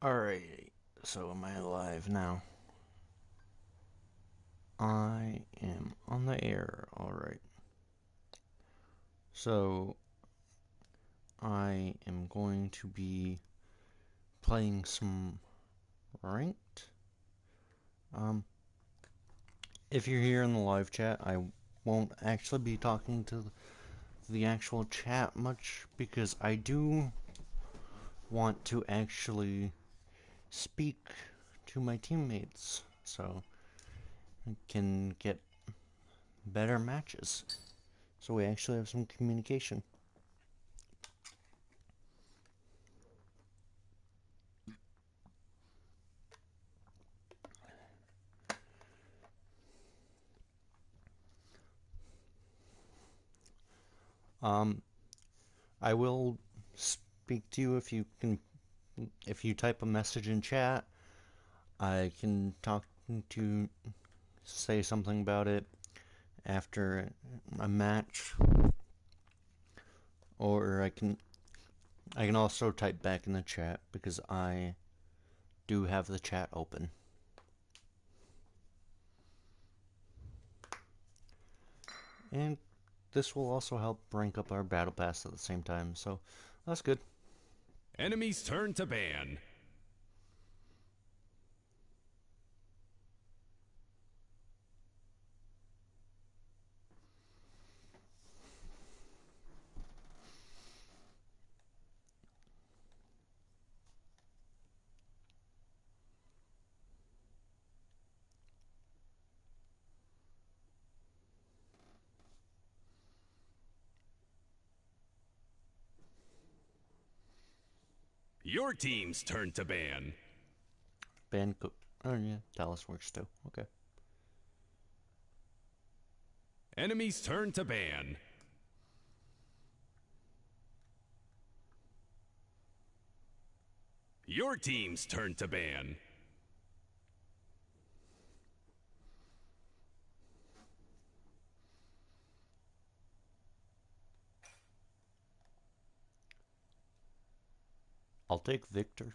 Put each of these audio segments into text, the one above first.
Alright, so am I live now? I am on the air, alright. So, I am going to be playing some ranked. Um, if you're here in the live chat, I won't actually be talking to the actual chat much because I do want to actually speak to my teammates so I can get better matches. So we actually have some communication. Um, I will speak to you if you type a message in chat. I can talk to say something about it after a match, or I can also type back in the chat because I do have the chat open. And this will also help rank up our battle pass at the same time, so that's good. Enemy's turn to ban. Your team's turn to ban. Oh yeah, Dallas works too. Okay. Enemy's turn to ban. Your team's turn to ban. I'll take Victor.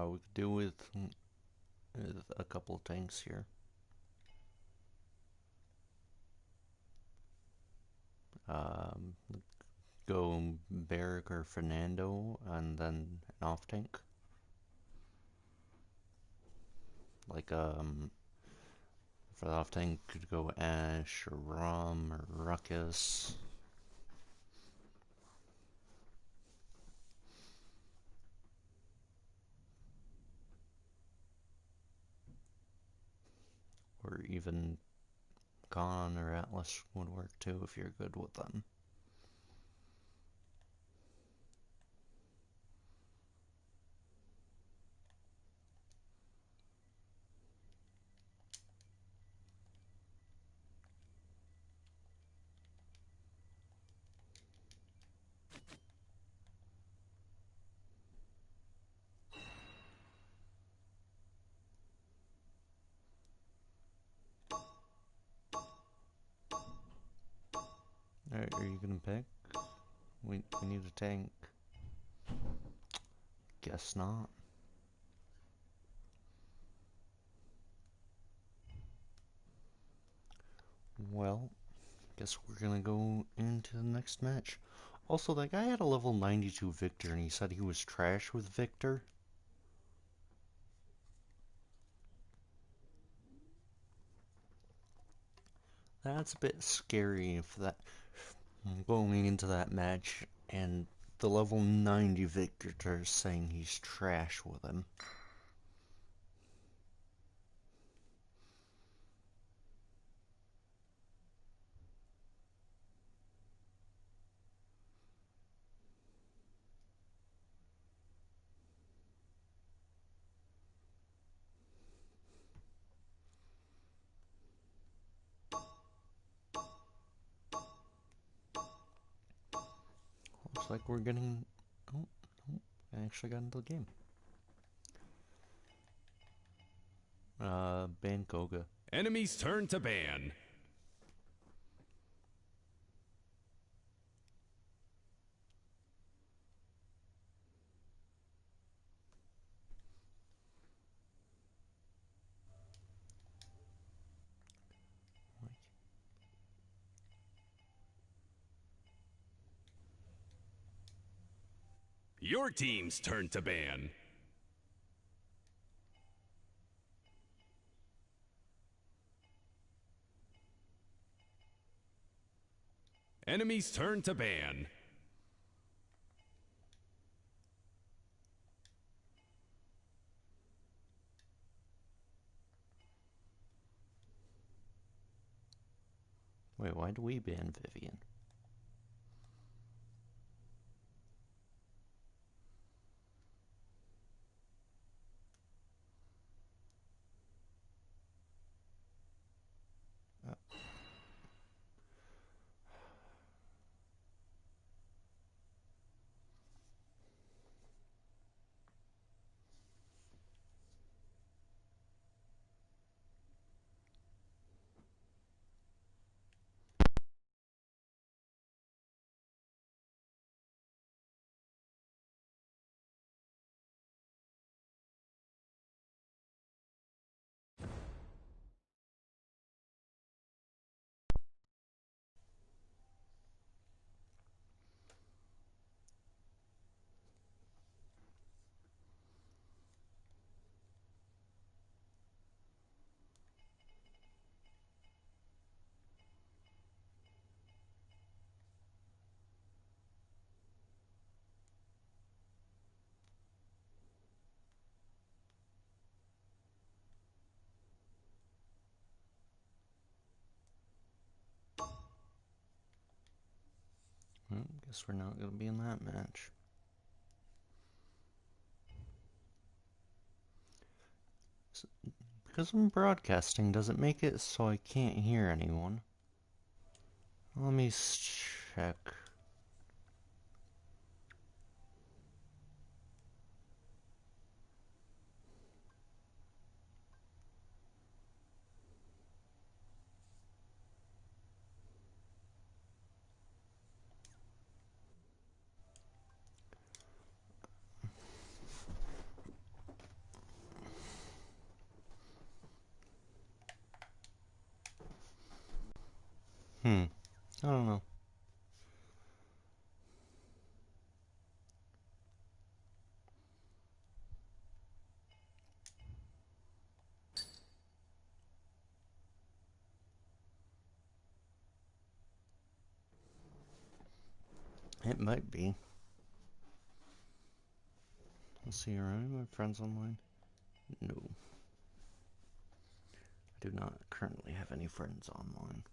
We could do with a couple of tanks here. Um, go Barrick or Fernando, and then an off tank. Like for the off tank, could go Ash or Rom or Ruckus. Or even Khan or Atlas would work too if you're good with them. Alright, are you gonna pick? We need a tank. Guess not. Well, guess we're gonna go into the next match. Also, that guy had a level 92 Victor, and he said he was trash with Victor. That's a bit scary if that going into that match and the level 90 Victor is saying he's trash with him. Looks like we're getting. Oh, oh, I actually got into the game. Ban Koga. Enemy's turn to ban. Your team's turn to ban. Enemy's turn to ban. Wait, why do we ban Vivian? Uh, well, guess we're not gonna be in that match. Because I'm broadcasting, does it make it so I can't hear anyone? Let me check. I don't know. It might be. Let's see, are any of my friends online? No. I do not currently have any friends online.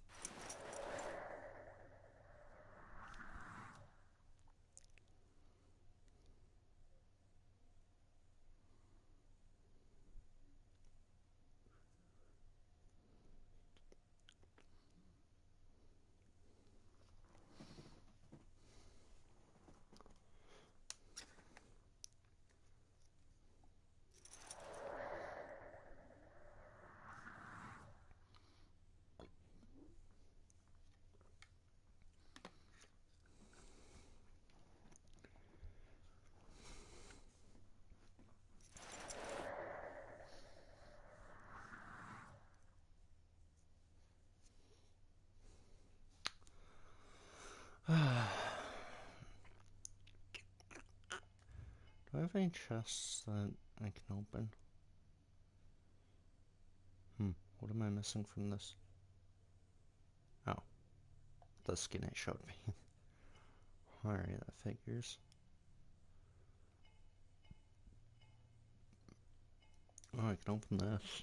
have any chests that I can open? What am I missing from this? Oh, the skin it showed me. Alright, that figures. Oh, I can open this.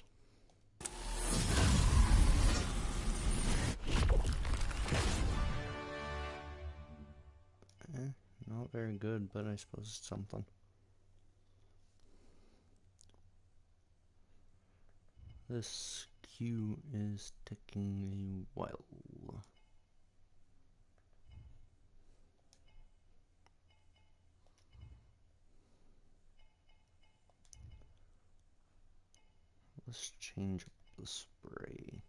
Not very good, but I suppose it's something. This queue is taking a while. Let's change up the spray.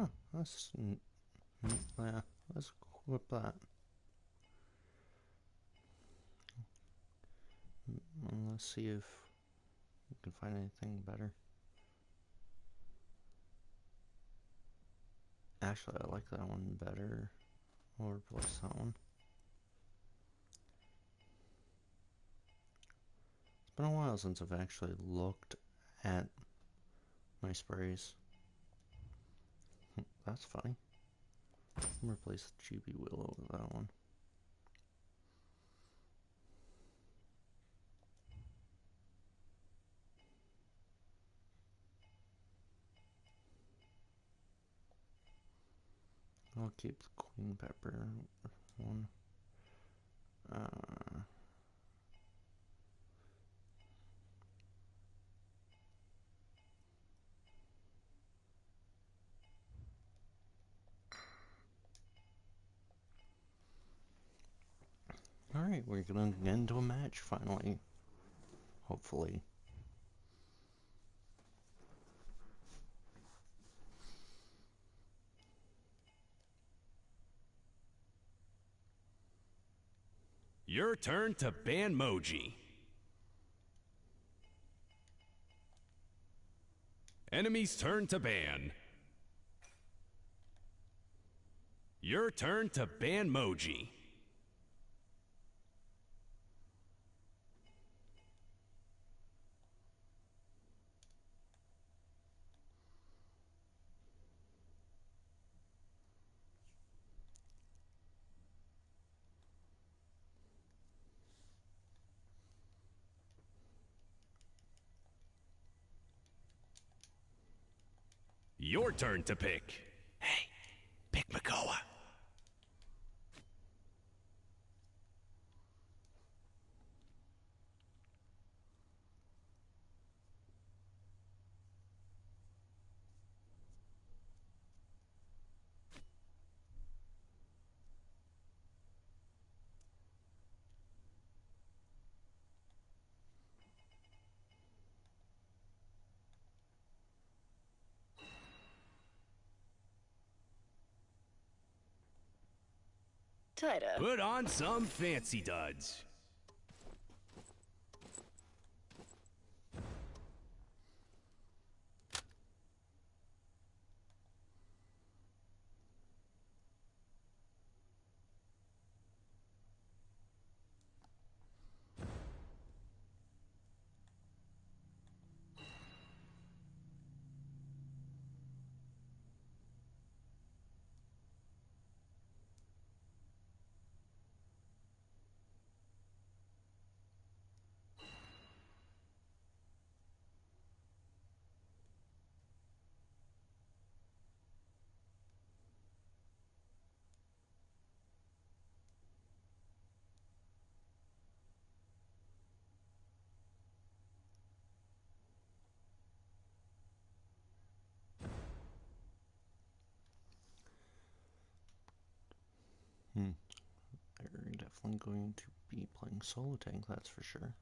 Oh, that's yeah. Let's equip that. Let's see if we can find anything better. Actually, I like that one better. I'll replace that one. It's been a while since I've actually looked at my sprays. That's funny. I'll replace the GB Willow with that one. I'll keep the Queen Pepper one. Alright, we're gonna get into a match finally. Hopefully. Your turn to ban Moji. Enemy's turn to ban. Your turn to ban Moji. Your turn to pick. Hey, pick Makoa. Tighter. Put on some fancy duds. They're definitely going to be playing solo tank, that's for sure.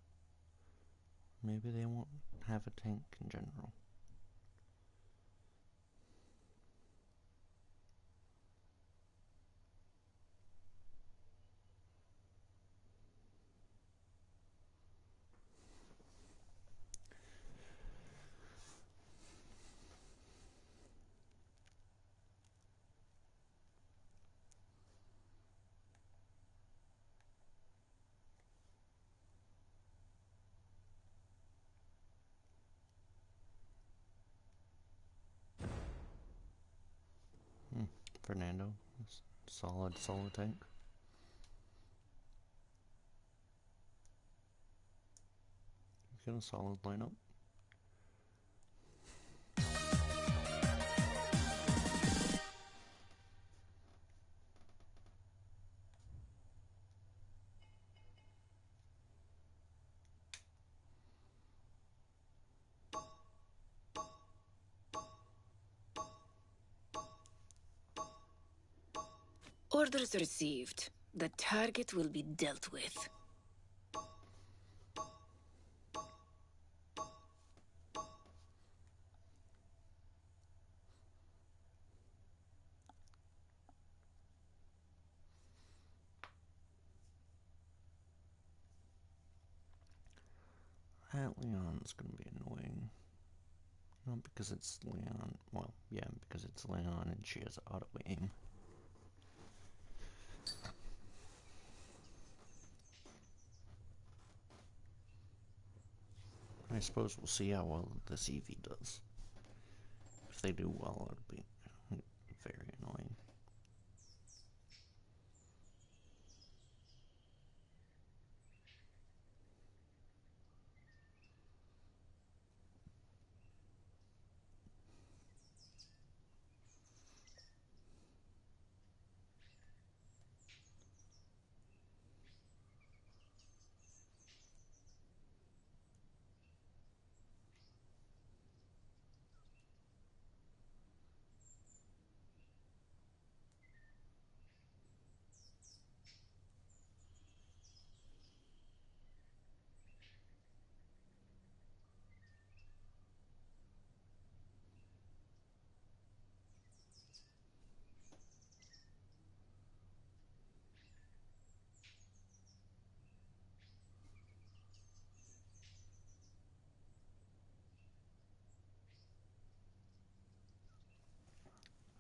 Maybe they won't have a tank in general. Fernando, solid solo tank. He's got a solid lineup. Orders received. The target will be dealt with. That Leon's gonna be annoying. Not because it's Leon. Well, yeah, because it's Leon and she has auto aim. I suppose we'll see how well this Eevee does. If they do well, it'll be very annoying.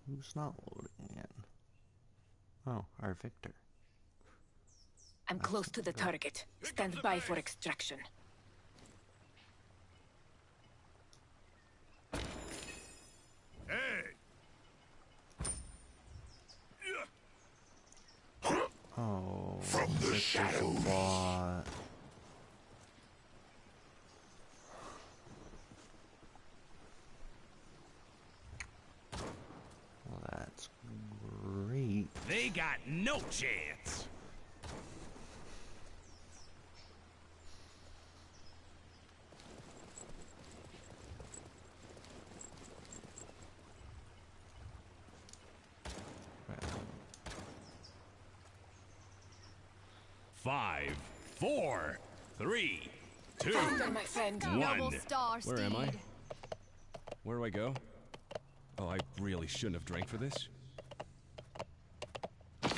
Who's not loading yet? Oh, our Victor. I'm close to the target. Stand by for extraction. Hey! Oh, From the Victor's shadows. a bot. Well, that's great. They got no chance! Five, 4, 3, 2, Faster, my friend. 1. Star Where am I? Steed. Where do I go? Oh, I really shouldn't have drank for this. I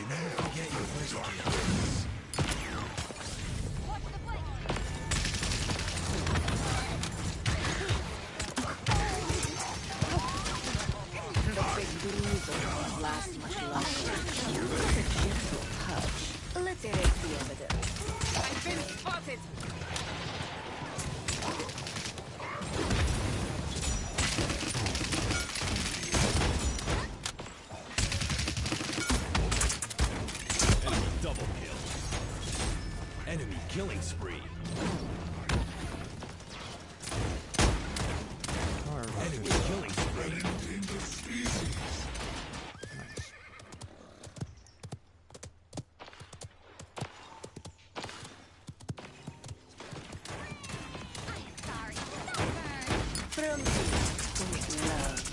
never forget your first kill. Watch the flank. The big bruiser won't last much longer. Just a gentle touch. Let's erase the evidence. I've been spotted! Enemy double kill. Enemy killing spree. Our Enemy Victor's killing spree. nice. Sorry. Stubborn. From with love.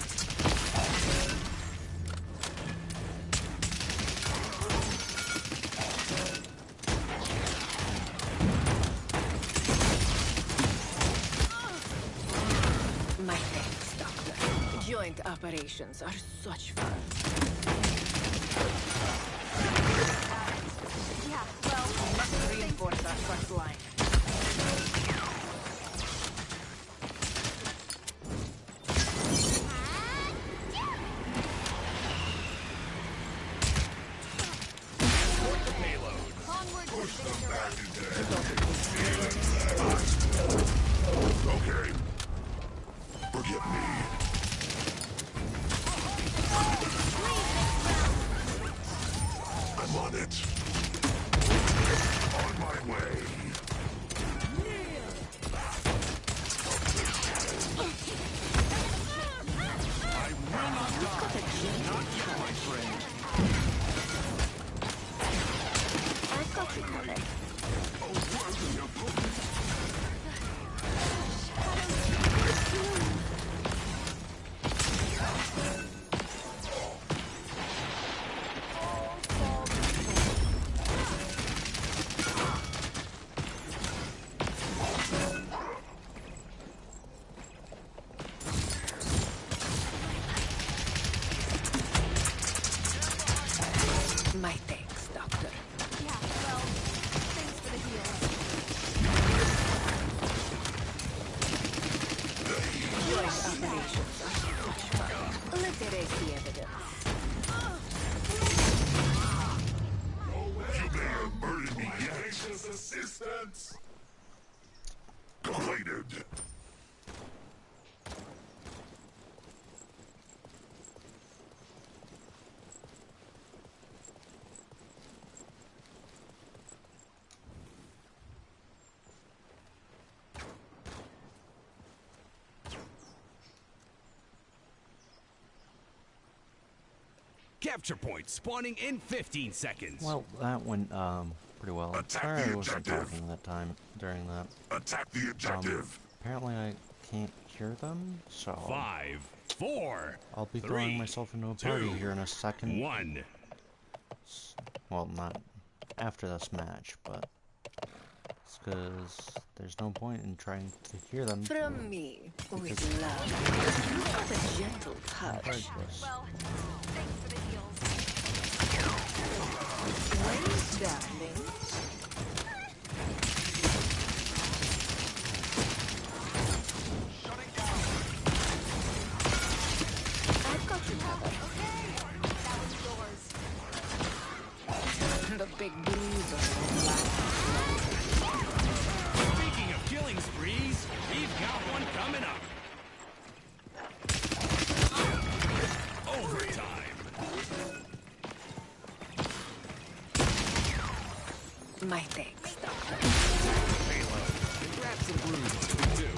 My thanks, Doctor. Joint operations are such fun. Yeah, well, Must reinforce our front line. onward to victory. Okay. forget me. I'm on it. On my way. I've got you covered. My thanks, Doctor. Yeah, well, thanks for the heals. Joint operations are such fun. Let's erase the evidence. You may have murdered me yet. Gracious assistance. Completed. Capture point spawning in 15 seconds. Well, that went pretty well. Attack Sorry the I wasn't objective. talking that time during that. Attack the objective. Apparently I can't hear them, so 5, 4, I'll be throwing 3, myself into a party 2, here in a second. 1. Well, not after this match, but it's because there's no point in trying to hear them. From me, with love. You've got a gentle touch. Regardless. Well, thanks for the heals. Wait, darling. I've got you covered. Okay, that was yours. The big bruiser won't last long. Speaking of killing sprees, we've got one coming up. Overtime. My thanks, Doctor. Payload. Grab some bruise on me too.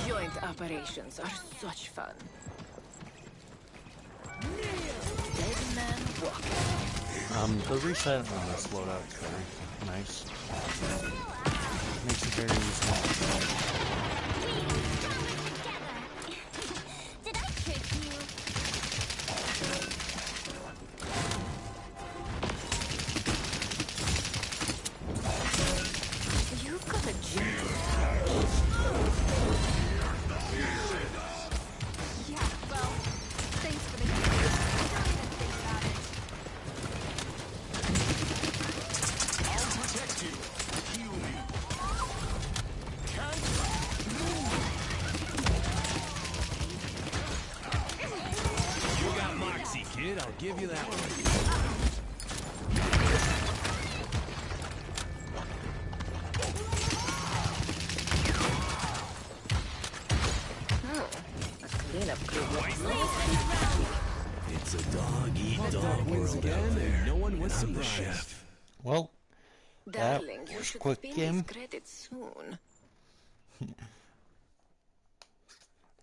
Joint operations are such fun. Dead man walking. The reset on this loadout is very nice. Makes it very easy. Did I trick you? You've got a gentle Yeah, well, thanks for the heals. Don't even think about it. I'll protect you. Heal me. You got moxie, kid. I'll give you that one. a cleanup crew. It's a dog-eat-dog Wins world again, out there. and no one was I'm the surprised. chef. Well, Darling, you was should quick spin game. these credits soon.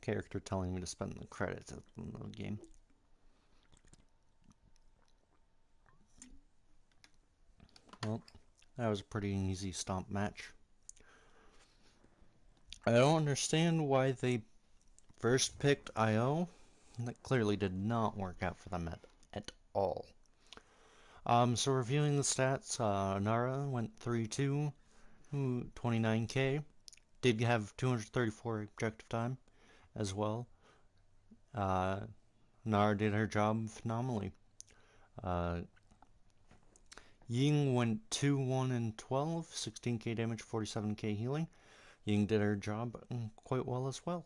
character telling me to spend the credits at the end of the game. Well, that was a pretty easy stomp match. I don't understand why they first picked IO. That clearly did not work out for them at all. So reviewing the stats, Nara went 3-2, 29k. Did have 234 objective time as well. Nara did her job phenomenally. Ying went 2-1 and 12, 16k damage, 47k healing. Ying did her job quite well as well.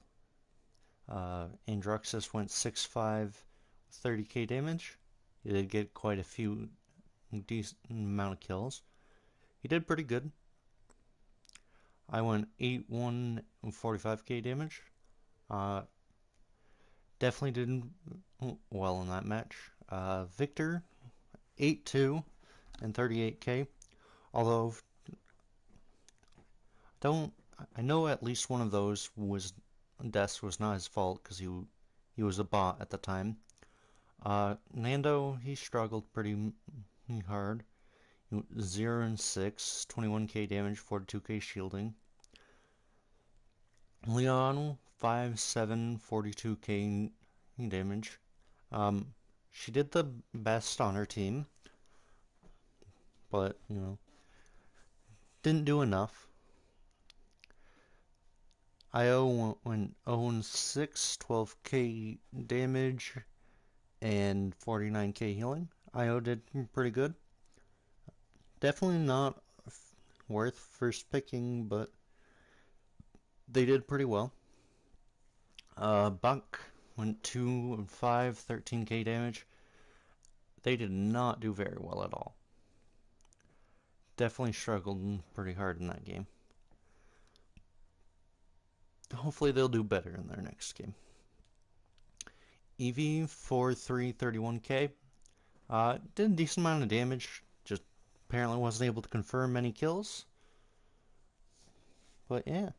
Androxus went 6-5, 30k damage. He did get quite a few decent amount of kills. he did pretty good. I went 8-1 and 45k damage. Uh, Definitely did well in that match. Victor 8-2 and 38k. Although don't I know at least one of those deaths was not his fault because he was a bot at the time. Nando, he struggled pretty hard. 0 and 6, 21k damage, 42k shielding. Leon 5-7, 42k damage. She did the best on her team, but didn't do enough. IO went 0 6, 12k damage, and 49k healing. IO did pretty good. Definitely not worth first picking, but they did pretty well. Buck went 2 and 5, 13k damage. They did not do very well at all. Definitely struggled pretty hard in that game. Hopefully they'll do better in their next game. Eevee 4-3, 31k. Did a decent amount of damage. Just apparently wasn't able to confirm many kills. But yeah.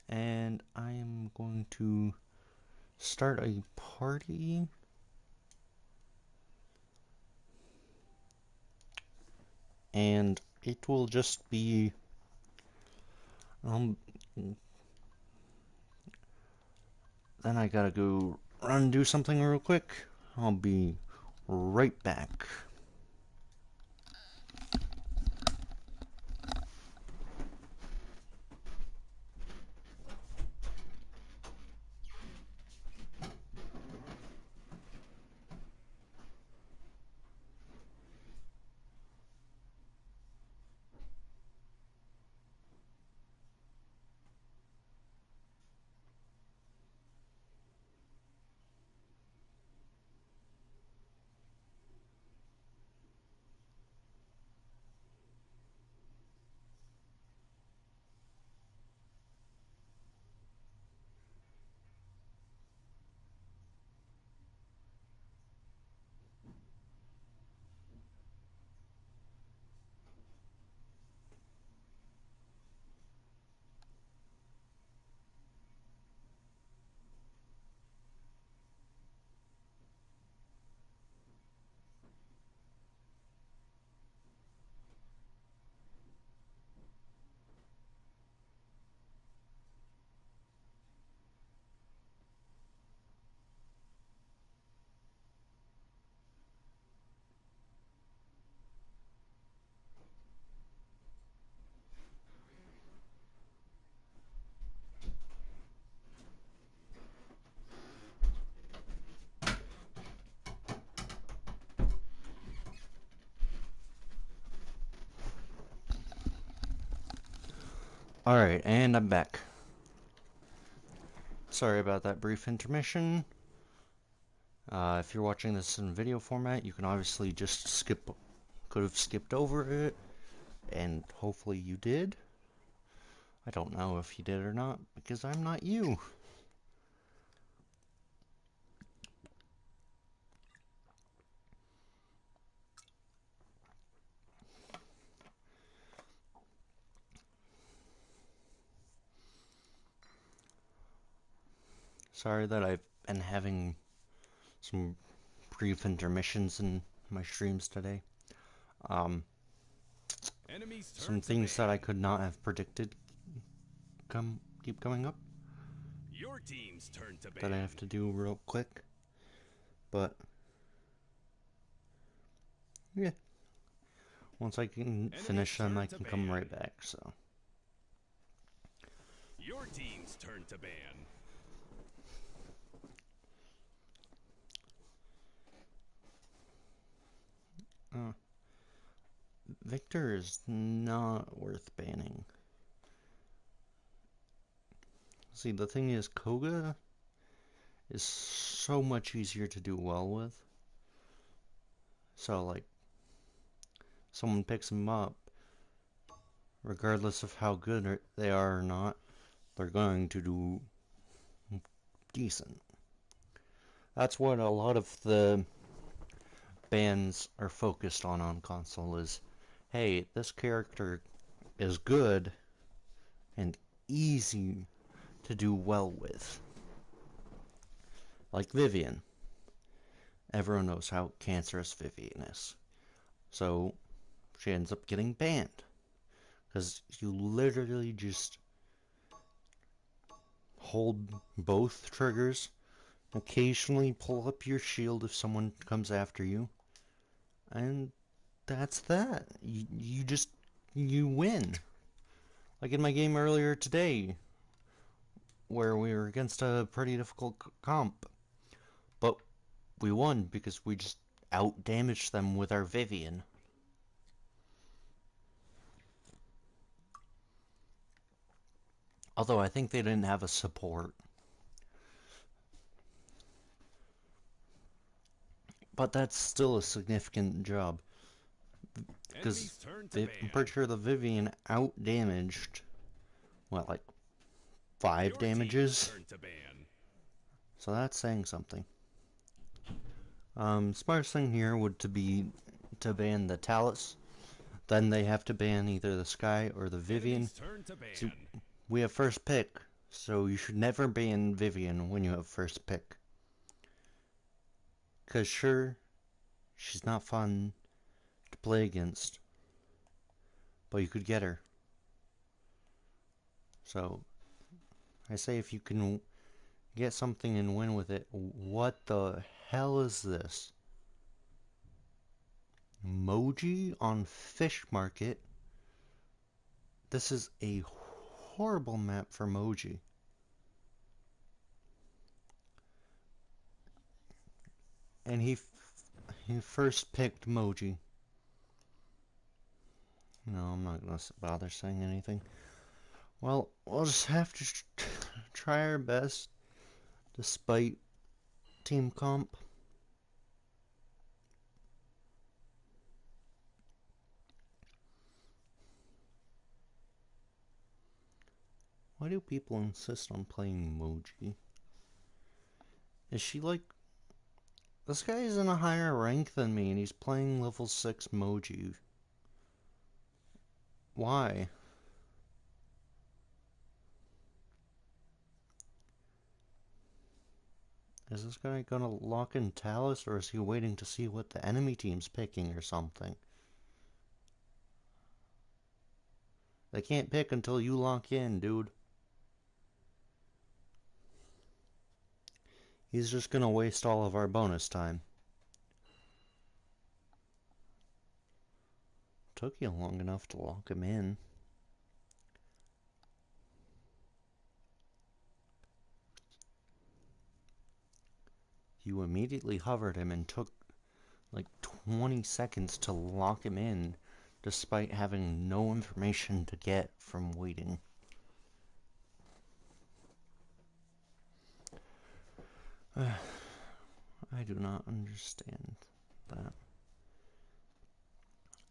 And I am going to start a party. And it will just be then I gotta go run and do something real quick. I'll be right back. Alright, and I'm back. Sorry about that brief intermission. If you're watching this in video format, you can obviously just could have skipped over it, and hopefully you did. I don't know if you did or not, because I'm not you. Sorry that I've been having some brief intermissions in my streams today. Some things that I could not have predicted keep coming up Your team's turn to ban. that I have to do real quick. But yeah, once I can finish them, I can come right back. So Your team's turn to ban. Victor is not worth banning. See, the thing is, Koga is so much easier to do well with. So, like, someone picks them up, regardless of how good they are or not, they're going to do decent. That's what a lot of the bands are focused on console is, hey, this character is good and easy to do well with. Like Vivian. Everyone knows how cancerous Vivian is. So she ends up getting banned. Because you literally just hold both triggers, occasionally pull up your shield if someone comes after you, and that's that. You win. Like in my game earlier today, where we were against a pretty difficult comp. But we won because we just out-damaged them with our Vivian. Although I think they didn't have a support. But that's still a significant job. Because Enemy's turn to I'm ban. pretty sure the Vivian out-damaged, what, like 5 Your damages? team's turn to ban. So that's saying something. Smartest thing here would be to ban the Talus. Then they have to ban either the Sky or the Vivian. Enemy's turn to ban. So we have first pick, so you should never ban Vivian when you have first pick. Because sure, she's not fun to play against, but you could get her. So I say if you can get something and win with it. What the hell is this? Moji on Fish Market. This is a horrible map for Moji. And he first picked Moji. No, I'm not gonna bother saying anything. Well, we'll just have to try our best, despite team comp. Why do people insist on playing Moji? Is she like... This guy is in a higher rank than me and he's playing level 6 Moji. Why? Is this guy gonna lock in Talus, or is he waiting to see what the enemy team's picking or something? They can't pick until you lock in, dude. He's just gonna waste all of our bonus time. Took you long enough to lock him in. You immediately hovered him and took like 20 seconds to lock him in, despite having no information to get from waiting. I do not understand that.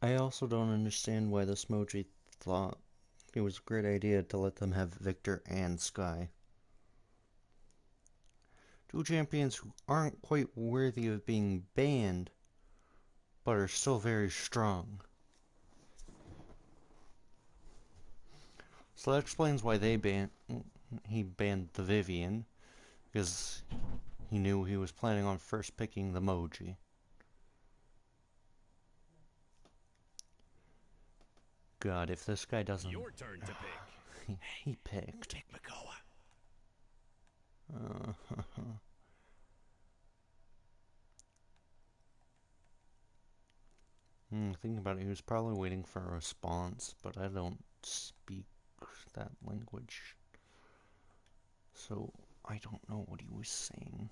I also don't understand why this Moji thought it was a great idea to let them have Victor and Sky. Two champions who aren't quite worthy of being banned, but are still very strong. So that explains why he banned the Vivian, because he knew he was planning on first picking the Moji. God, if this guy doesn't... Your turn to pick. He picked. Pick Makoa. Thinking about it, he was probably waiting for a response, but I don't speak that language. So, I don't know what he was saying.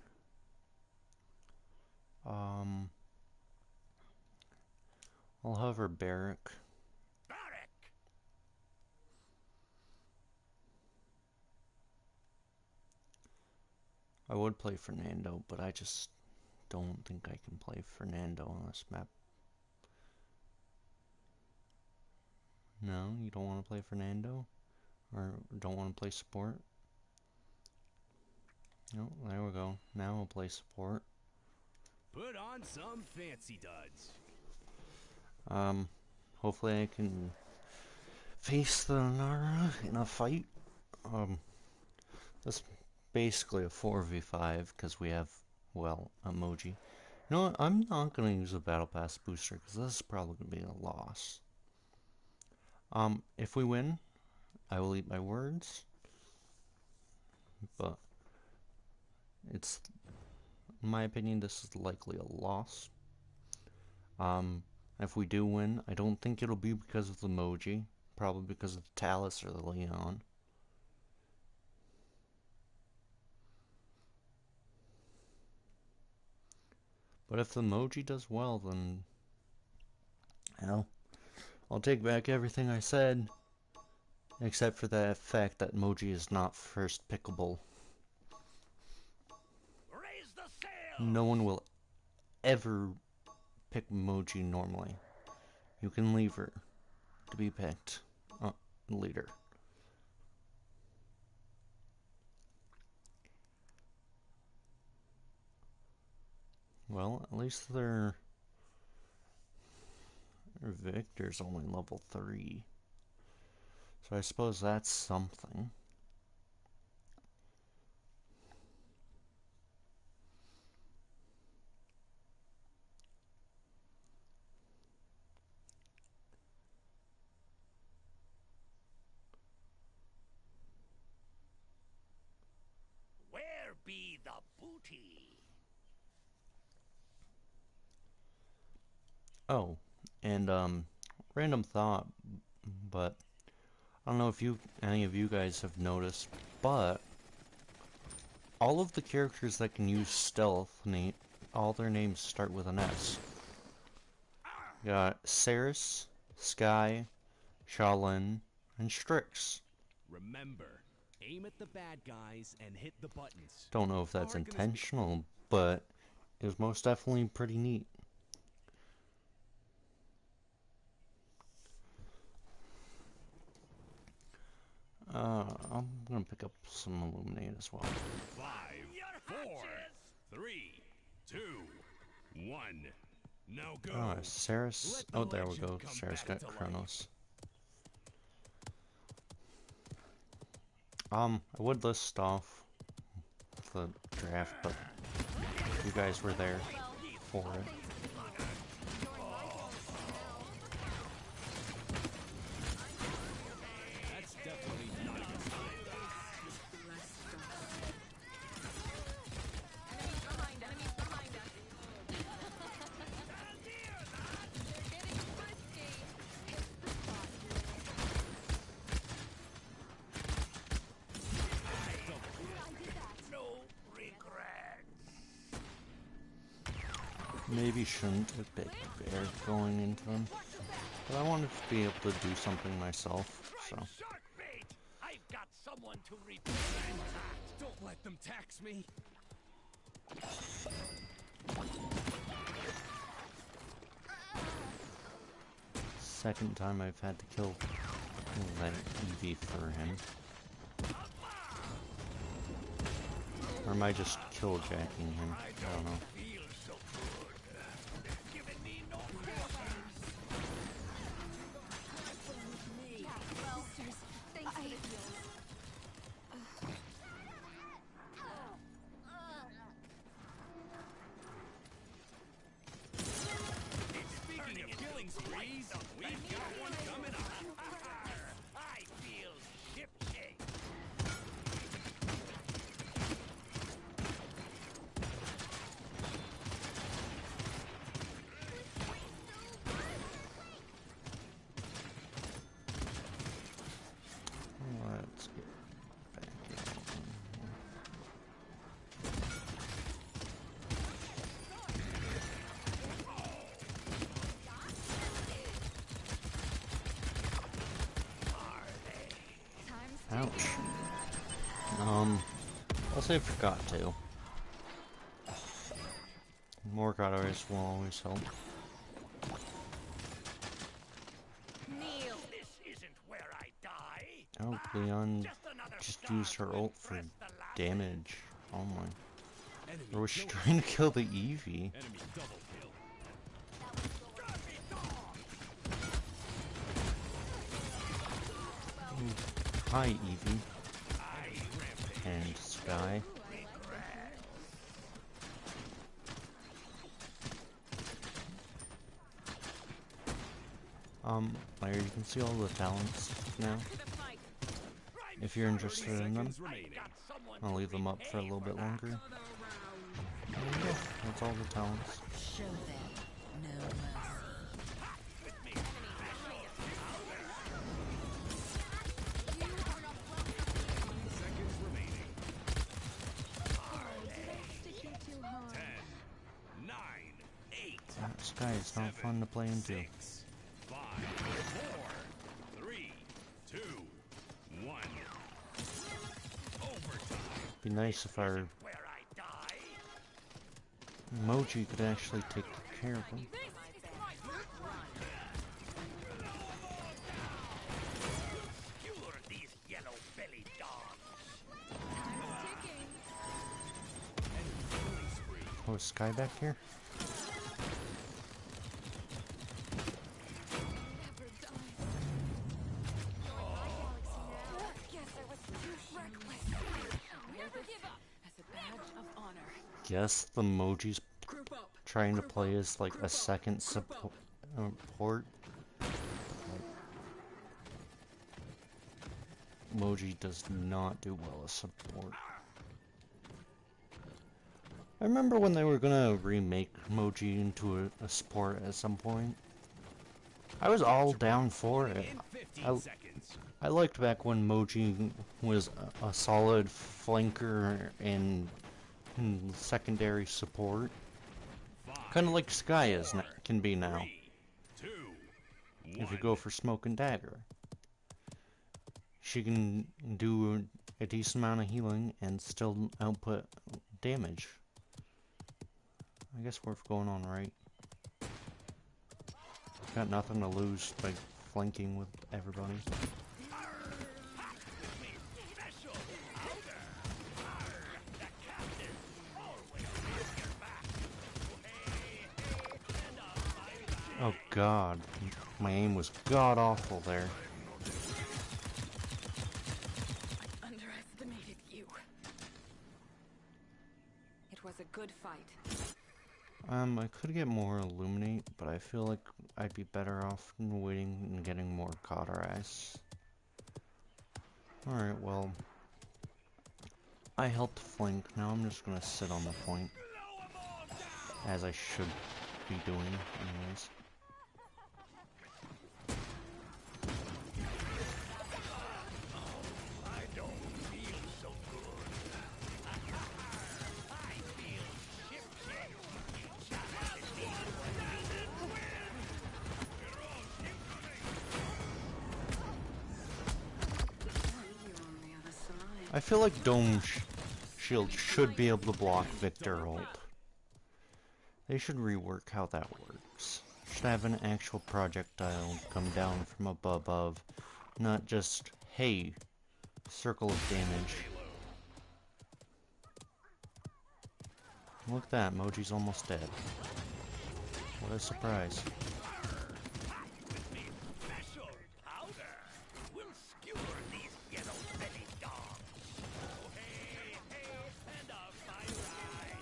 I'll hover Barrack. Barrack. I would play Fernando, but I just don't think I can play Fernando on this map No, you don't want to play Fernando? Or don't want to play support? No, there we go. Now we'll play support. Put on some fancy duds. Hopefully I can face the Nara in a fight. That's basically a 4v5 because we have, well, emoji. You know what? I'm not going to use a Battle Pass booster because this is probably going to be a loss. If we win, I will eat my words. But it's, in my opinion, this is likely a loss. If we do win, I don't think it'll be because of the emoji. Probably because of the Talus or the Leon. But if the emoji does well, then, hell, I'll take back everything I said. Except for the fact that emoji is not first pickable. Raise the sail! No one will ever pick emoji normally. You can leave her to be picked later. Well, at least their Victor's only level 3. So I suppose that's something. Where be the booty? Oh, and random thought, but I don't know if any of you guys have noticed, but all of the characters that can use stealth, all their names start with an S. You got Saris, Sky, Shaolin, and Strix. Remember, aim at the bad guys and hit the buttons. Don't know if that's Are gonna intentional, but it was most definitely pretty neat. I'm gonna pick up some Illuminate as well. 5, 4, 3, 2, 1. Now go. Saris. Let the Oh, there we legend go. come Saris back got to Chronos. I would list off the draft, but you guys were there for it. That's definitely not a good sign. No regrets. Maybe shouldn't have picked Bear going into them, but I wanted to be able to do something myself, so. Shark bait! I've got someone to represent that. Don't let them tax me. Second time I've had to kill that EV for him. Or am I just killjacking him? I don't know. Feel so good. Giving me no pressure. Thanks for the heals. Speaking of killing sprees, we've got one coming up. I feel shipshape. Let's get back in here. Ouch. I'll say forgot to. More calories will always help. Kneel. This is Oh, Leon Just another just scar used her to ult for impress the lasses. damage. Oh my. Enemy Or was she killer. trying to kill the Eevee? Enemy double kill. Hi, Eevee. And Sky. There you can see all the talents now. If you're interested in them, Seconds remaining. I'll leave them up for a little bit longer. There you go. That's all the talents. Show them no mercy. Seconds remaining. Stick you too hard. 10, 9, 8, Sky is not fun to play into. 6, 5, 4, 3, 2, 1. Overtime. Be nice if our Where I die. emoji could actually take care of them. Skewer these yellow-bellied dogs. Ticking. Oh, is Sky back here? Never dies. Join my galaxy now. Guess I was too reckless. Never give up. As a badge of honor. Guess the emoji's Group up. trying to play as like a second support. Emoji does not do well as support. I remember when they were gonna remake Emoji into a sport at some point. I was all down for it. In 15 I- seconds. I liked back when Moji was a solid flanker and secondary support. 5, Kind of like Sky is can be now, 3, 2, 1. if you go for Smoke and Dagger. She can do a decent amount of healing and still output damage. I guess we're going on right. Got nothing to lose by flanking with everybody. Oh god, my aim was god awful there. Underestimated you. It was a good fight. I could get more Illuminate, but I feel like I'd be better off waiting and getting more Cauterize. Alright, well, I helped flank, now I'm just gonna sit on the point. As I should be doing, anyways. I feel like Dome Shield should be able to block Victor ult. They should rework how that works. Should have an actual projectile come down from above, not just, hey, circle of damage. Look at that, Moji's almost dead. What a surprise. Special powder will skewer these yellow-bellied dogs. Oh, hey, hey, and a fire eye.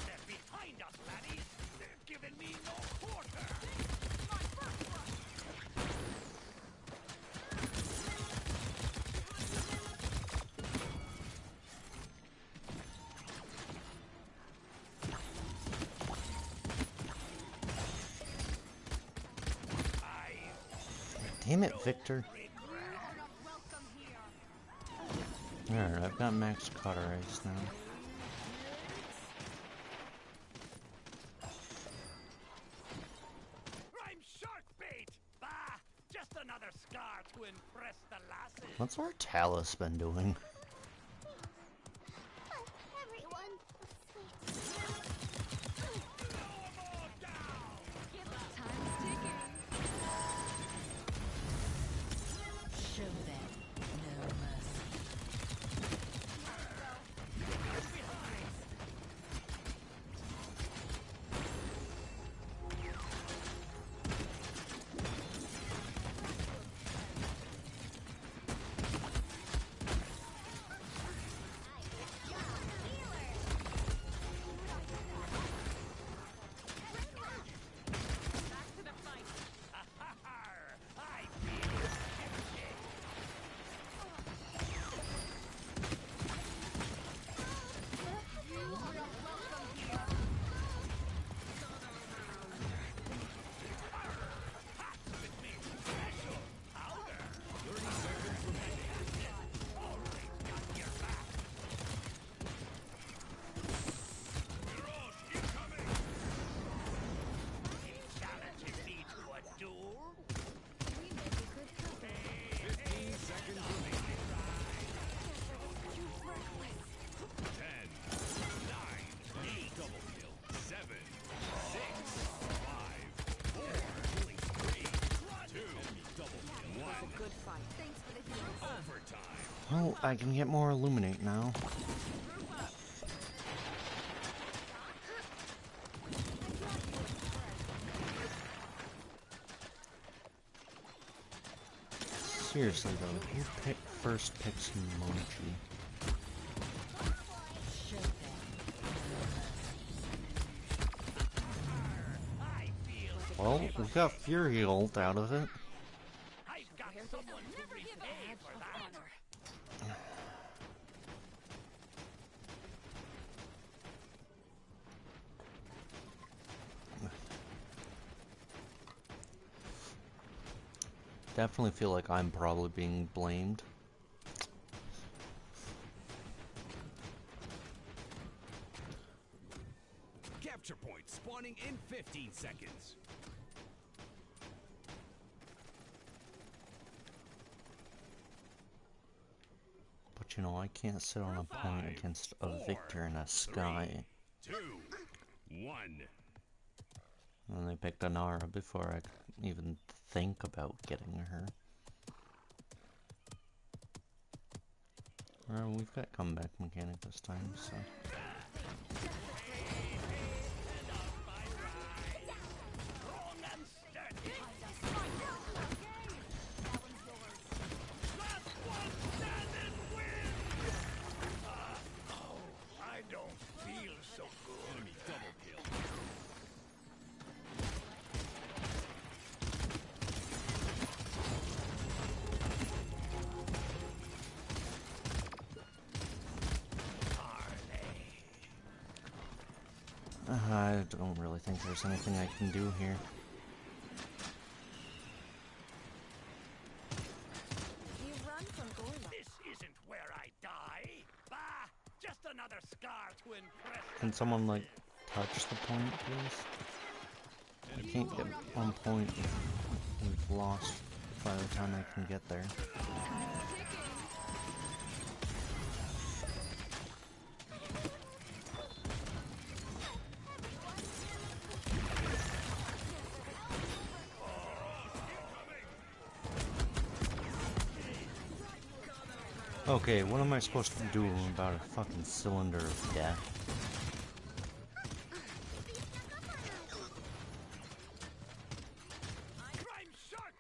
They're behind us, laddies. They're giving me no quarter. My first one. Damn it, Victor. Alright, I've got max Cauterize now. I'm shark bait. Bah, just another scar to impress the lasses. What's our Talus been doing? Everyone, Time's ticking. Oh, I can get more illuminate now. Seriously though, who first picks emoji? Well, we got Fury ult out of it. I've got someone to repay for that. Definitely feel like I'm probably being blamed. Capture point spawning in 15 seconds. But you know, I can't sit on a point against a Victor in a Sky. 2, 1. And they picked a Nara before I could even think about getting her. Well, we've got comeback mechanic this time, so... I don't feel so good. Enemy double kill. I don't really think there's anything I can do here. You run from going This isn't where I die. Bah! Just another scar to impress. Can someone, like, touch the point, please? I can't get on point if we've lost by the time I can get there. Okay, what am I supposed to do about a fucking cylinder of death?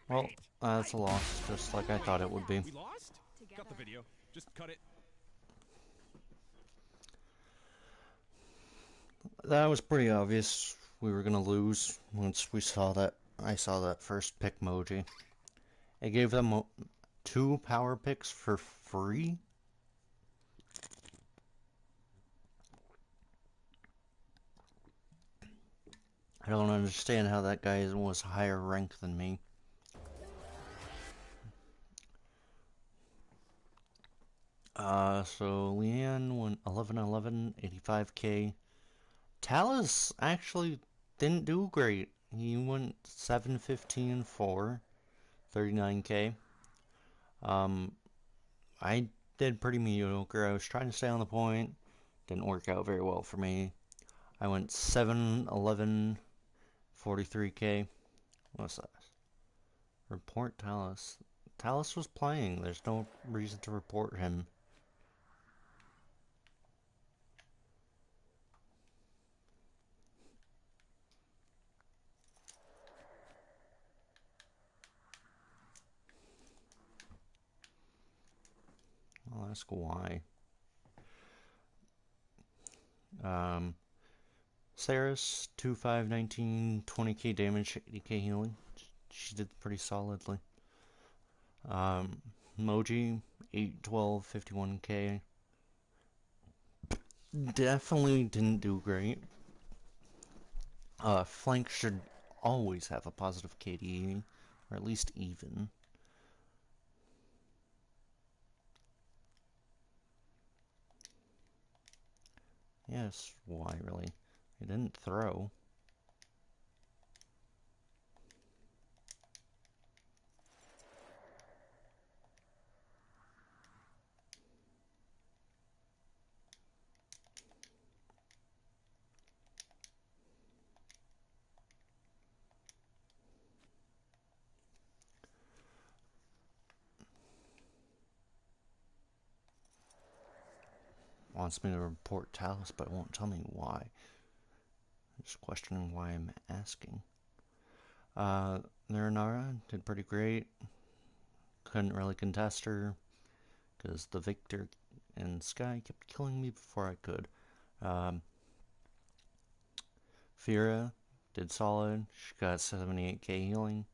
Well, that's a loss, just like I thought it would be. We lost? Got the video. Just cut it. That was pretty obvious we were gonna lose once we saw that. I saw that first pick emoji. It gave them 2 power picks for free. I don't understand how that guy was higher rank than me. So Leanne went 11-11, 85k. Talus actually didn't do great. He went 7-15-4, 39k. I did pretty mediocre. I was trying to stay on the point. Didn't work out very well for me. I went 7-11, 43k. What's that? Report Talus. Talus was playing. There's no reason to report him. I'll ask why. Saris, 2-5-19, 20k damage, 80k healing. She did pretty solidly. Moji, 8-12, 51k. Definitely didn't do great. Flank should always have a positive KDE, or at least even. Yes, why really? He didn't throw. wants me to report Talus, but it won't tell me why. Just questioning why I'm asking. Nara did pretty great. Couldn't really contest her because the Victor and Sky kept killing me before I could. Um, Fira did solid. She got 78k healing,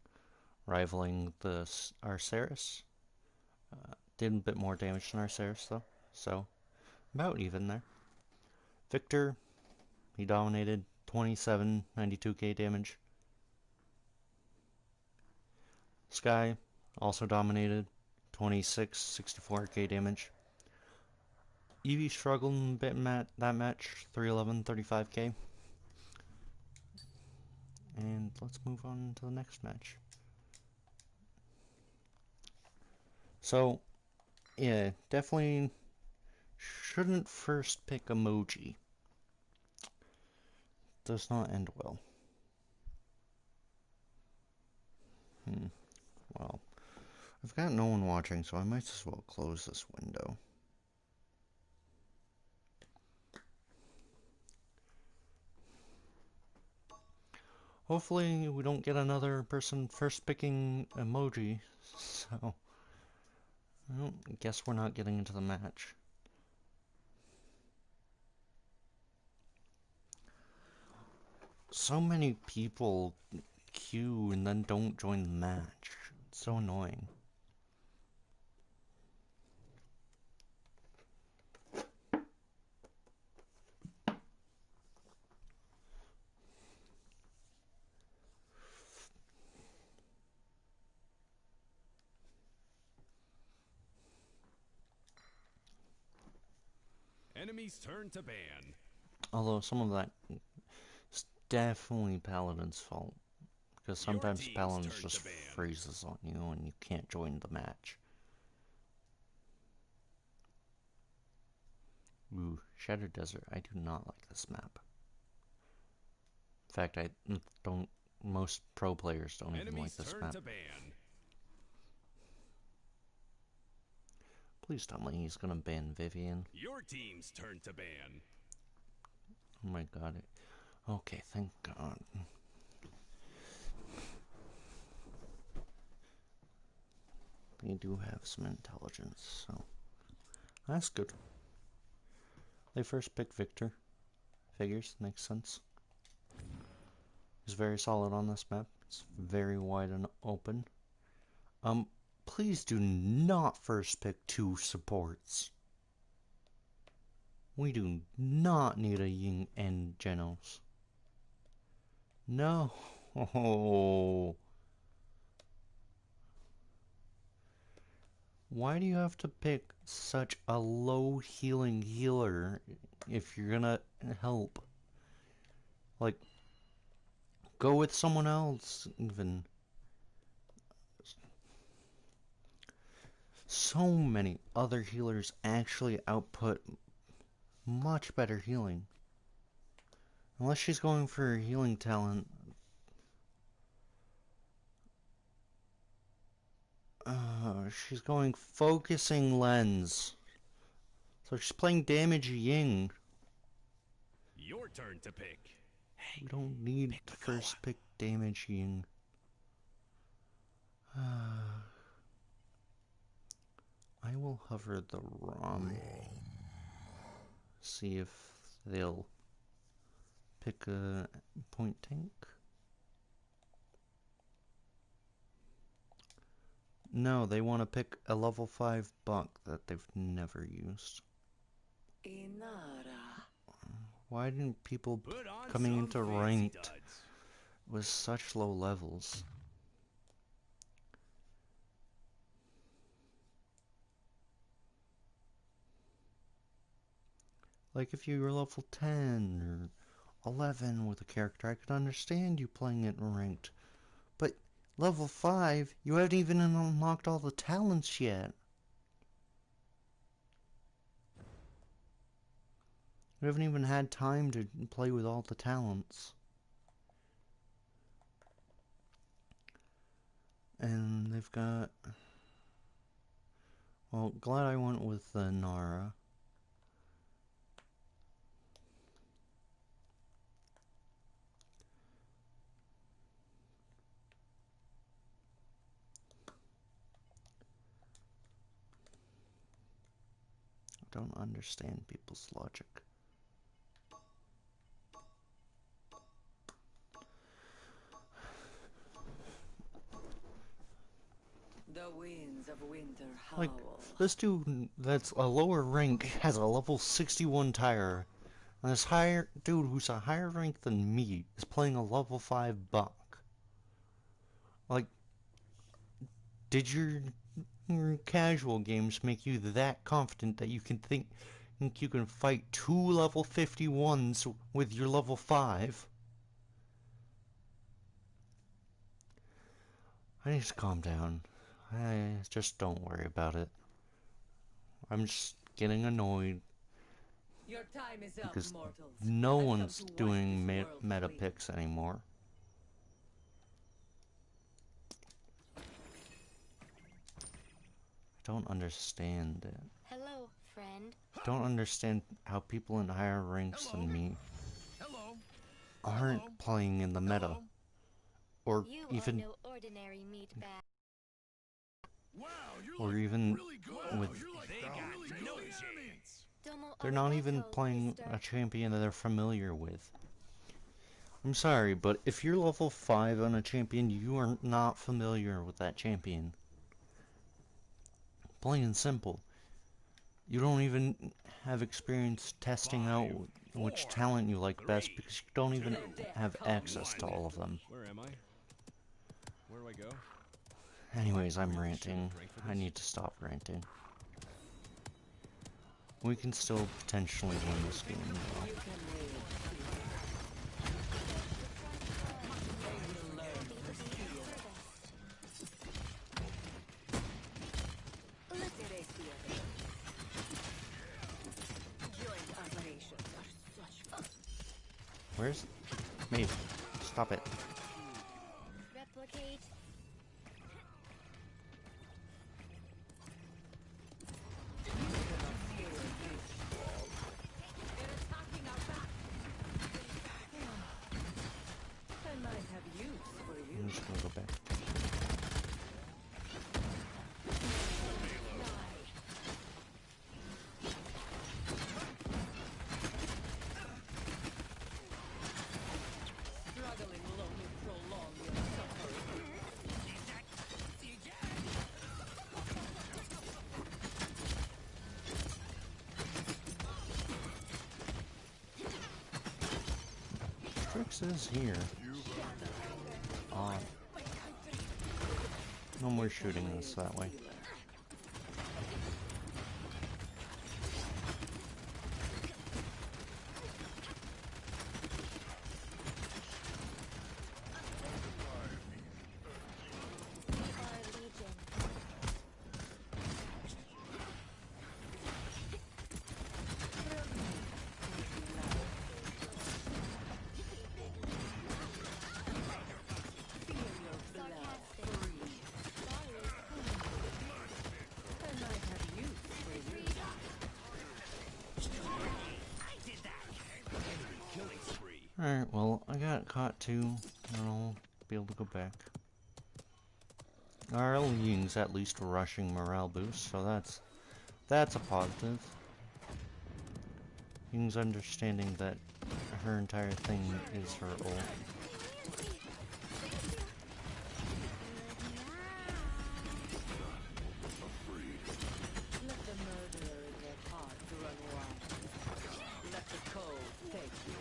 rivaling the Arceus. Did a bit more damage than Arceus though, so about even there. Victor, he dominated 27, 92k damage. Sky also dominated 26, 64k damage. Eevee struggled a bit in that match, 311, 35k. And let's move on to the next match. So, yeah, definitely shouldn't first pick emoji. Does not end well. Well, I've got no one watching, so I might as well close this window. Hopefully we don't get another person first picking emoji, so I guess we're not getting into the match. So many people queue and then don't join the match. It's so annoying. Enemies turn to ban. Although some of that is definitely Paladin's fault. Because sometimes Paladins just freezes on you and you can't join the match. Ooh, Shattered Desert. I do not like this map. In fact, I don't. Most pro players don't even like this map. Please tell me he's gonna ban Vivian. Your team's turn to ban. Oh my god. Okay, thank God. They do have some intelligence, so that's good. They first picked Victor. Figures, makes sense. He's very solid on this map. It's very wide and open. Please do not first pick two supports. We do not need a Ying and Genos. No. Why do you have to pick such a low healing healer if you're gonna help? Like, go with someone else, even. So many other healers actually output much better healing. Unless she's going for a healing talent. She's going focusing lens. So she's playing damage Ying. Your turn to pick. We don't need to first pick damage Ying. I will hover the ROM. See if they'll pick a point tank. No, they want to pick a level 5 buck that they've never used. Why didn't people coming into ranked with such low levels? Like if you were level 10 or 11 with a character, I could understand you playing it ranked. But level 5, you haven't even unlocked all the talents yet. You haven't even had time to play with all the talents. And they've got... Well, glad I went with Nara. Don't understand people's logic. The winds of winter howl. Like, this dude that's a lower rank has a level 61 tire, and this higher dude who's a higher rank than me is playing a level 5 buck. Like, did your casual games make you that confident that you can think you can fight 2 level 51s with your level 5? I need to calm down. I just don't worry about it. I'm just getting annoyed Your time is up, because mortals. no I've come one's to wipe doing this world meta clean. picks anymore. I don't understand it. Hello, friend. I don't understand how people in higher ranks than me Hello. aren't playing in the meta. Or You even are no ordinary meat bag. Wow, you're or like even really good. with You're like they got really no chance. Domo they're not even arigato, playing mister. a champion that they're familiar with. I'm sorry, but if you're level 5 on a champion, you are not familiar with that champion. Plain and simple. You don't even have experience testing out which talent you like best because you don't even have access to all of them. Where am I? Where do I go? Anyways, I'm ranting. I need to stop ranting. We can still potentially win this game, though. Joint operations are such fun. Where's... Maeve, stop it. Replicate. They're attacking our back. I might have use for you. I'm just gonna go back. Struggling will only prolong your suffering. Trix is here. No more shooting us that way. We are legion. Sarcastic. Sorry. I might have use for you. Alright, well, I got caught too, and I'll be able to go back. Our Ying's at least rushing morale boost, so that's a positive. Ying's understanding that her entire thing is her ult. Let the murderer in your heart run wild. Let the cold take you.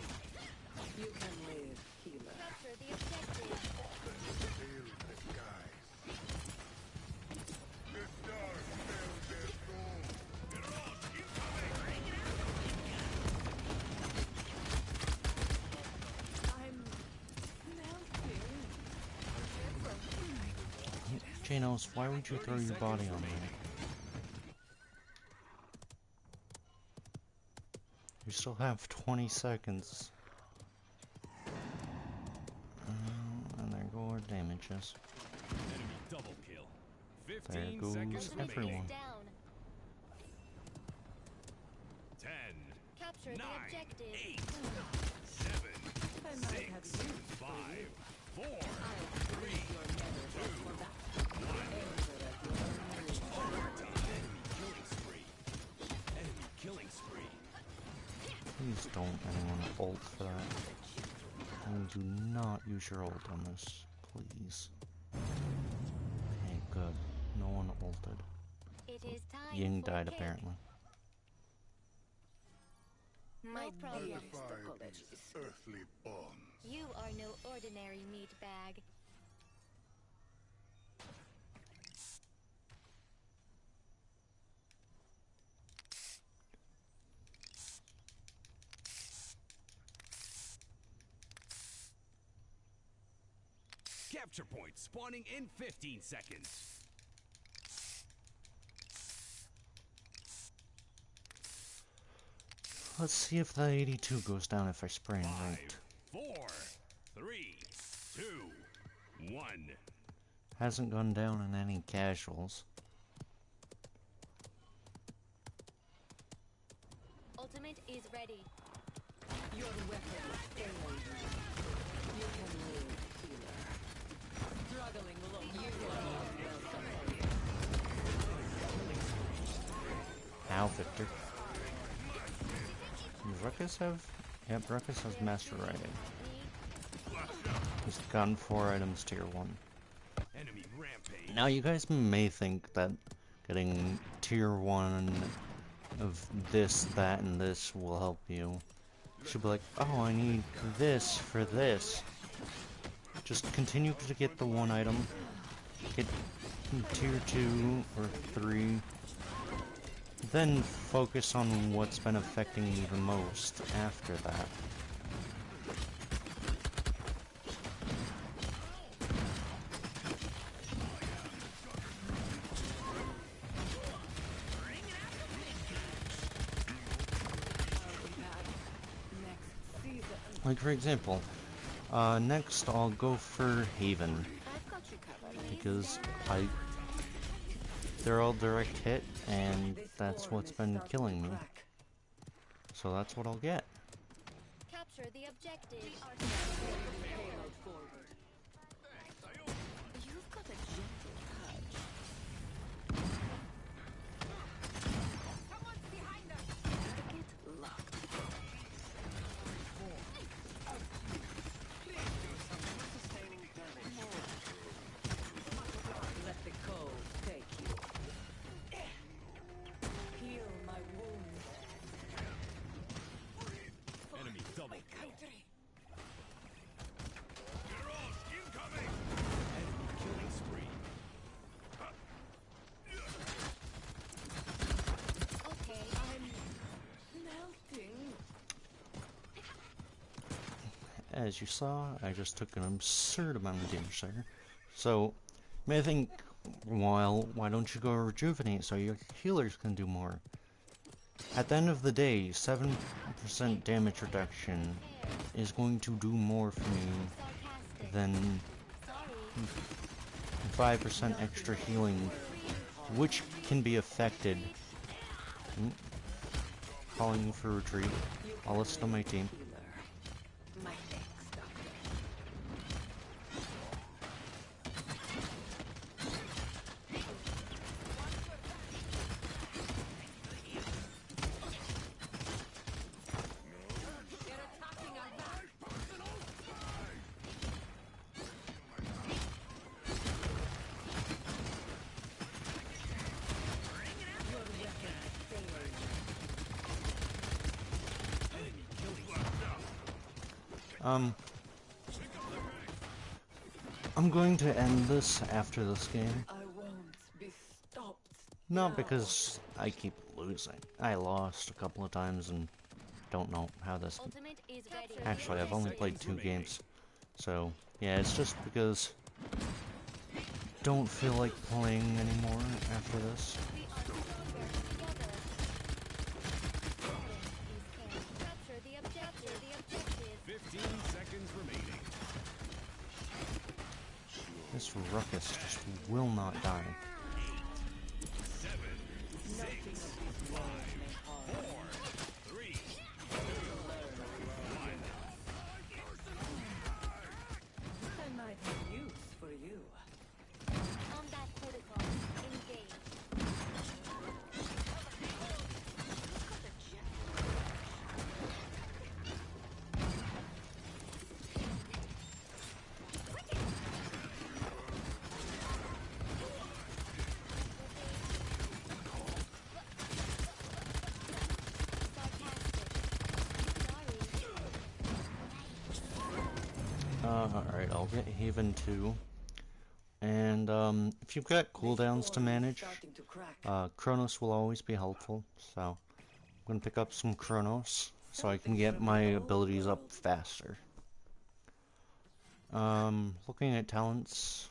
You can live, healer. Capture the objective. I'm melting. Janos, why would you throw your body on me? You still have 20 seconds. And there go our damages. Enemy double kill. There 15 goes seconds remaining. everyone. Down. 10, Capture 9, the objective. 8, 7, I might have 6, use 5, 4, your metaphor for that. Anger at your enemies. killing spree. Enemy killing don't anyone ult for that. And do not use your ult on this, please. Okay, good. No one ulted. It is time Ying for died cake. apparently. My problem. dearest Nullify apologies. these earthly bonds. You are no ordinary meat bag. Capture point spawning in 15 seconds. Let's see if the 82 goes down if I spray and 5, ranked. 4, 3, 2, 1. Hasn't gone down in any casuals. Ultimate is ready. Your weapon failed. You can live, healer. Struggling alone. You are Ow, Victor. Does Ruckus have? Yep, Ruckus has Master Riding. He's gotten 4 items tier 1. Enemy rampage. Now you guys may think that getting tier 1 of this, that, and this will help you. You should be like, oh, I need this for this. Just continue to get the 1 item. Get tier 2 or 3. Then focus on what's been affecting you the most after that. next season. Like for example, next I'll go for Haven, I've got you covered. because they're all direct hit, and that's what's been killing me. So that's what I'll get. Capture the objective. Payload forward. You've got a gentle touch. Someone's behind us. Target locked. Please do something sustaining damage. Let the cold take you. Heal my wounds. Enemy double kill. Incoming! Enemy killing spree. Okay. Melting. As you saw, I just took an absurd amount of damage there. So, you may think, well, why don't you go rejuvenate so your healers can do more? At the end of the day, 7% damage reduction is going to do more for me Sarcastic. than Sorry. 5% extra healing, which can be affected. Calling you for retreat. I'll listen to my team. Healer. My next doctor. They're attacking our back. Your weapon failed. I'm going to end this after this game. I won't be stopped. Not now. because I keep losing. I lost a couple of times and don't know how this... Ultimate is ready. Actually, I've only played 2 games. So, yeah, it's just because... don't feel like playing anymore after this. We are stronger together. Paladins is king. Capture the objective. 15 seconds remaining. This ruckus just will not die. 7, 6, 5, 4, 3, 2, 1. I might have use for you. Combat protocol. Engage. Alright, I'll get Haven too. And if you've got cooldowns to manage, Chronos will always be helpful. So I'm gonna pick up some Chronos so I can get my abilities up faster. Looking at talents,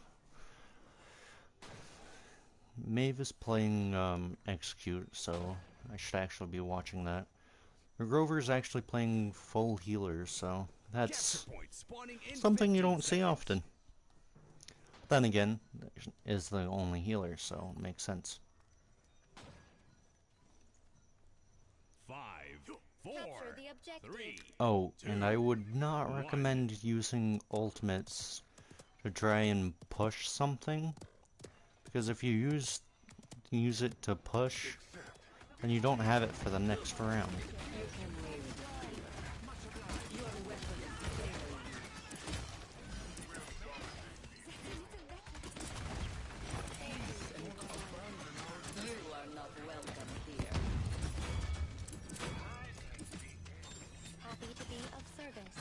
Maeve is playing Execute, so I should actually be watching that. Grover's actually playing full healer, so that's something you don't see often. Then again, is the only healer, so it makes sense. 5, 4, Capture the objective. 3. Oh, and I would not recommend using ultimates to try and push something, because if you use it to push, then you don't have it for the next round. Happy to be of service.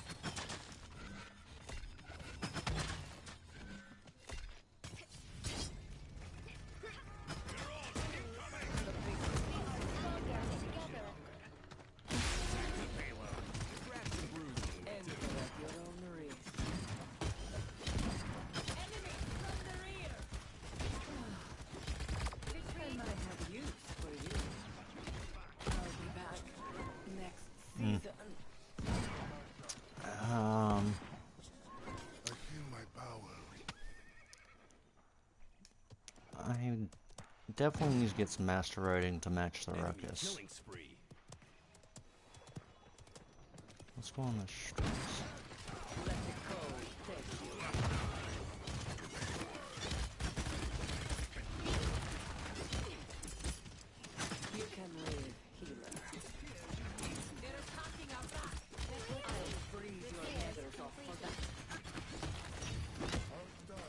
I definitely need to get some master writing to match the ruckus. Let's go on the streets. You can live, healer. They're attacking our back. I'll freeze your feathers off for that. They're behind us.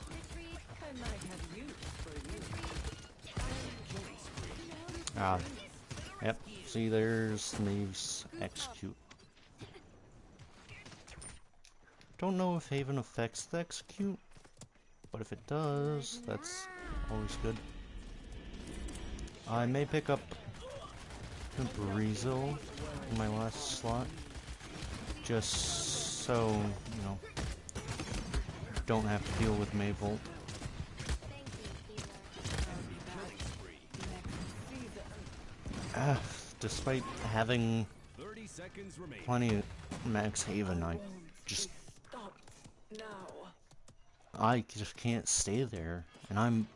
Retreat. I might have use for you. Ah, yep. See, there's Maeve's Execute. Don't know if Haven affects the Execute, but if it does, that's always good. I may pick up Breezel in my last slot, just so, you know, don't have to deal with Mayvolt. Thank you, healer. Despite having 30 seconds remaining. plenty of max Haven, I just Stop now. can't stay there, and I'm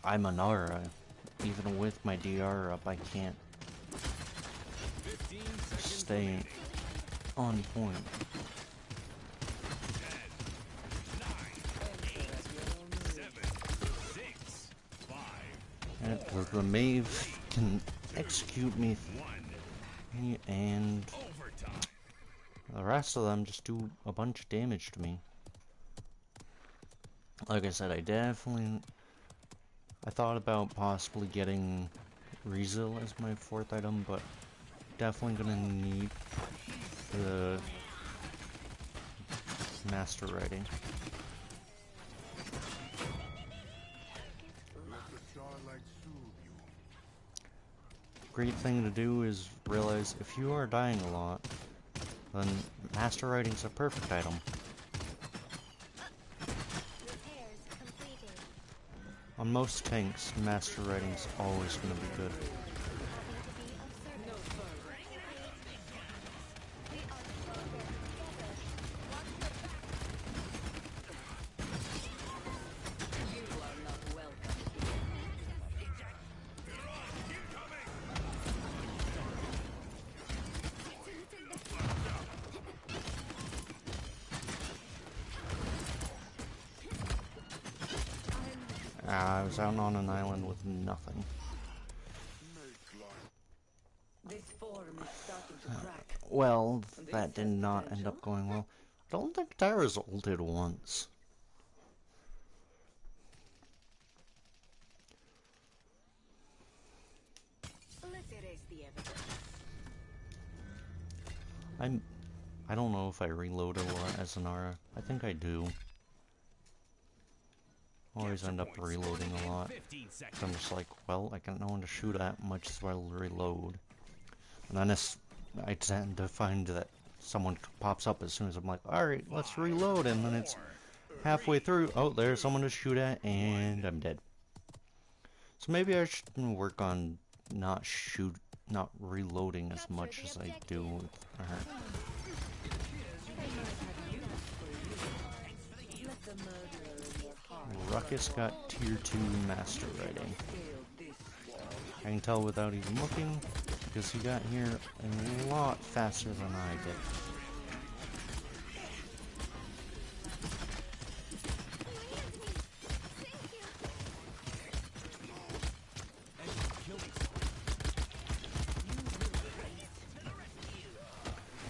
a Nara. Even with my DR up, I can't 15 seconds stay remaining. on point. 7, 6, 5, And the Maeve can execute me, 1. and Overtime. the rest of them just do a bunch of damage to me. Like I said, I thought about possibly getting Rezel as my 4th item, but definitely gonna need the master writing. Great thing to do is realize if you are dying a lot, then master writing's a perfect item. Repairs completed. On most tanks, master writing's always gonna be good. Happy to be of service. We are stronger together. You are not welcome here. I was out on an island with nothing. This form is starting to crack. Well, This that did has not end potential. up going well. I don't think Tyra's ulted once. Let's erase the evidence. I don't know if I reload a lot as an Ara. I think I do. Always end up reloading a lot. 15 So I'm seconds. just like, well, I got no one to shoot at, much as well reload. And then I tend to find that someone pops up as soon as I'm like, alright, let's reload, and then it's halfway through, oh, there's someone to shoot at, and I'm dead. So maybe I should work on not reloading as much as I do with her. Let the murderer in your heart Ruckus got tier 2 master rating. scale this wall. I can tell without even looking, because he got here a lot faster than I did.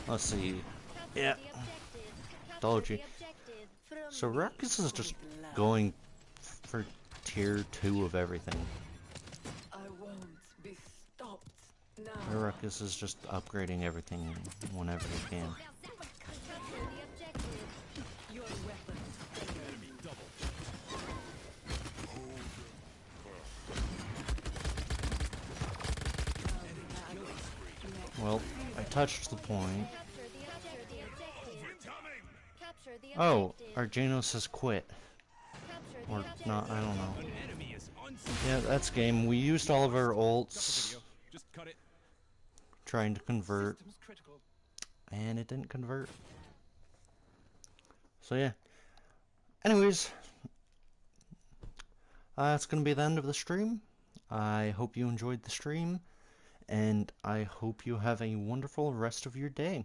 Let's see. Yeah, told you. So Ruckus is just going for tier 2 of everything. I won't be stopped now. Ruckus is just upgrading everything whenever he can. Your weapons fail. Well, I touched the point. Oh, Arjanos has quit. Or not, I don't know. An enemy is unseen. Yeah, that's game. We used all of our Cut the ults video. Just cut it. trying to convert, System's critical. and it didn't convert. So yeah. Anyways, that's going to be the end of the stream. I hope you enjoyed the stream, and I hope you have a wonderful rest of your day.